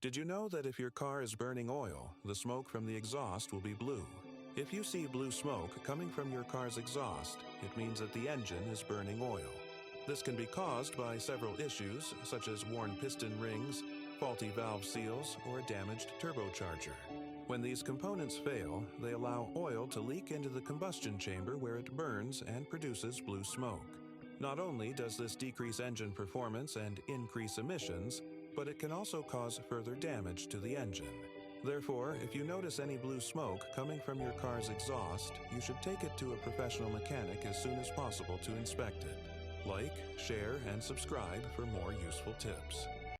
Did you know that if your car is burning oil, the smoke from the exhaust will be blue? If you see blue smoke coming from your car's exhaust, it means that the engine is burning oil. This can be caused by several issues, such as worn piston rings, faulty valve seals, or a damaged turbocharger. When these components fail, they allow oil to leak into the combustion chamber where it burns and produces blue smoke. Not only does this decrease engine performance and increase emissions, but it can also cause further damage to the engine. Therefore, if you notice any blue smoke coming from your car's exhaust, you should take it to a professional mechanic as soon as possible to inspect it. Like, share, and subscribe for more useful tips.